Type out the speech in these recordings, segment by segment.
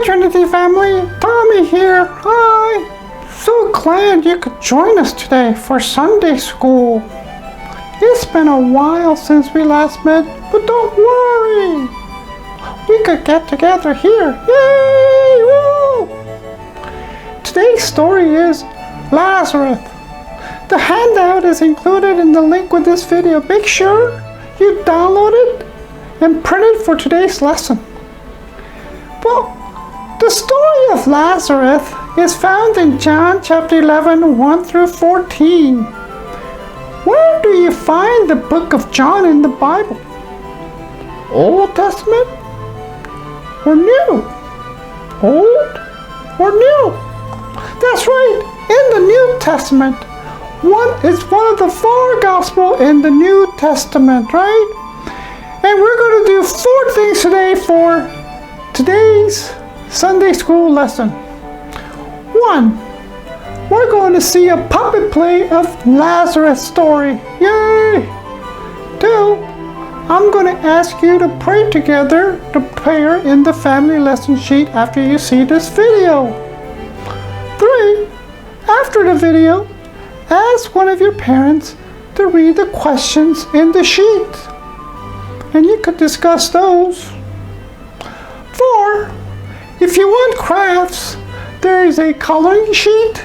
Hi Trinity family, Tommy here. Hi. So glad you could join us today for Sunday school. It's been a while since we last met, but don't worry. We could get together here. Yay! Woo! Today's story is Lazarus. The handout is included in the link with this video. Make sure you download it and print it for today's lesson. Well, the story of Lazarus is found in John chapter 11, 1 through 14. Where do you find the book of John in the Bible? Old Testament or New? Old or New? That's right, in the New Testament. It's one of the 4 Gospels in the New Testament, right? And we're going to do 4 things today for today's Sunday school lesson. 1. We're going to see a puppet play of Lazarus' story. Yay! 2. I'm going to ask you to pray together the prayer in the family lesson sheet after you see this video. 3. After the video, ask one of your parents to read the questions in the sheet, and you could discuss those. 4. If you want crafts, there is a coloring sheet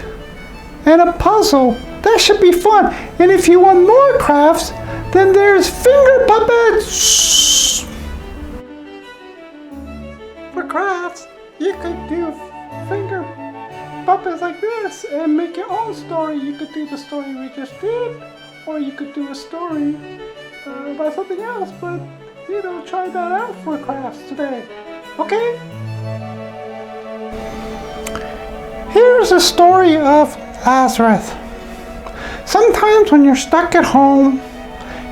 and a puzzle. That should be fun. And if you want more crafts, then there's finger puppets. For crafts, you could do finger puppets like this and make your own story. You could do the story we just did, or you could do a story about something else, but try that out for crafts today. Okay? Here's the story of Lazarus. Sometimes when you're stuck at home,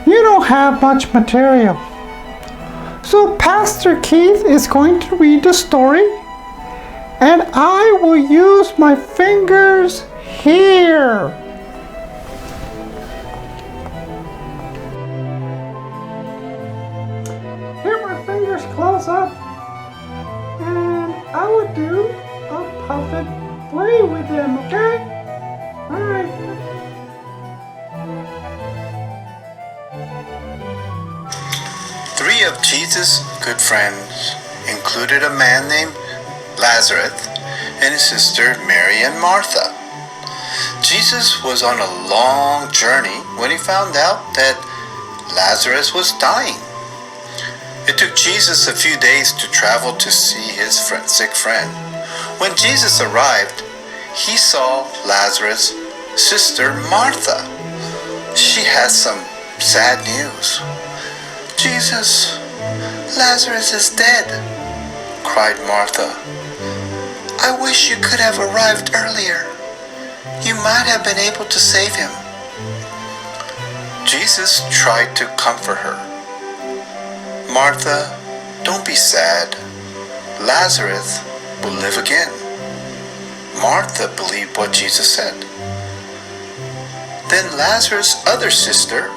you don't have much material. So Pastor Keith is going to read the story, and I will use my fingers here. Here my fingers close up, and I will do a puppet play with them, okay? Alright. Three of Jesus' good friends included a man named Lazarus and his sister Mary and Martha. Jesus was on a long journey when he found out that Lazarus was dying. It took Jesus a few days to travel to see his sick friend. When Jesus arrived, he saw Lazarus' sister Martha. She had some sad news. "Jesus, Lazarus is dead," cried Martha. "I wish you could have arrived earlier. You might have been able to save him." Jesus tried to comfort her. "Martha, don't be sad. Lazarus will live again." Martha believed what Jesus said. Then Lazarus' other sister,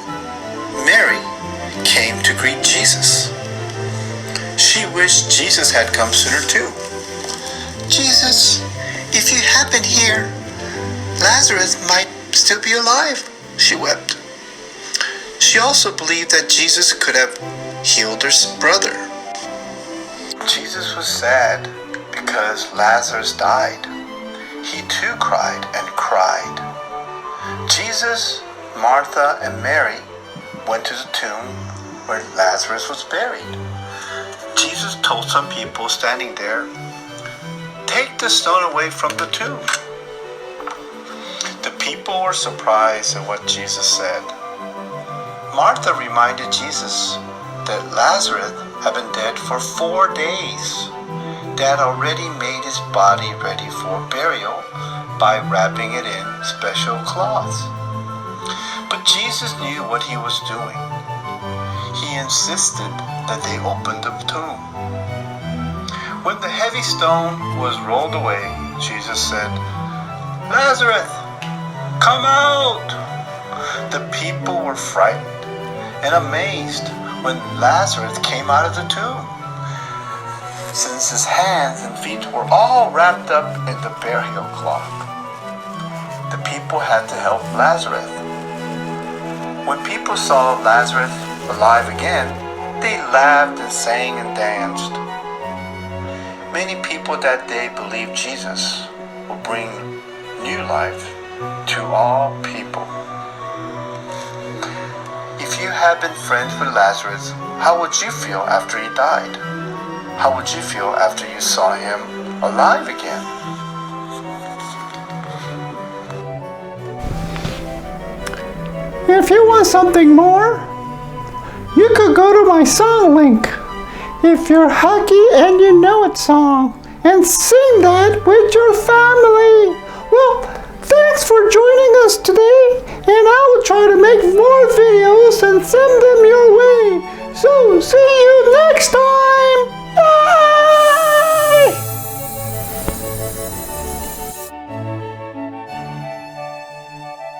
Mary, came to greet Jesus. She wished Jesus had come sooner too. "Jesus, if you had been here, Lazarus might still be alive," she wept. She also believed that Jesus could have healed her brother. Jesus was sad because Lazarus died. He too cried and cried. Jesus, Martha, and Mary went to the tomb where Lazarus was buried. Jesus told some people standing there, "Take the stone away from the tomb." The people were surprised at what Jesus said. Martha reminded Jesus that Lazarus had been dead for 4 days. They had already made his body ready for burial by wrapping it in special cloths. But Jesus knew what he was doing. He insisted that they open the tomb. When the heavy stone was rolled away, Jesus said, "Lazarus, come out!" The people were frightened and amazed when Lazarus came out of the tomb. since his hands and feet were all wrapped up in the burial cloth. The people had to help Lazarus. When people saw Lazarus alive again, they laughed and sang and danced. Many people that day believed Jesus will bring new life to all people. If you had been friends with Lazarus, how would you feel after he died? How would you feel after you saw him alive again? If you want something more, you could go to my song link. If you're hacky and you know it song, and sing that with your family. Well, thanks for joining us today, and I will try to make more videos and send them your way. So, see you next time!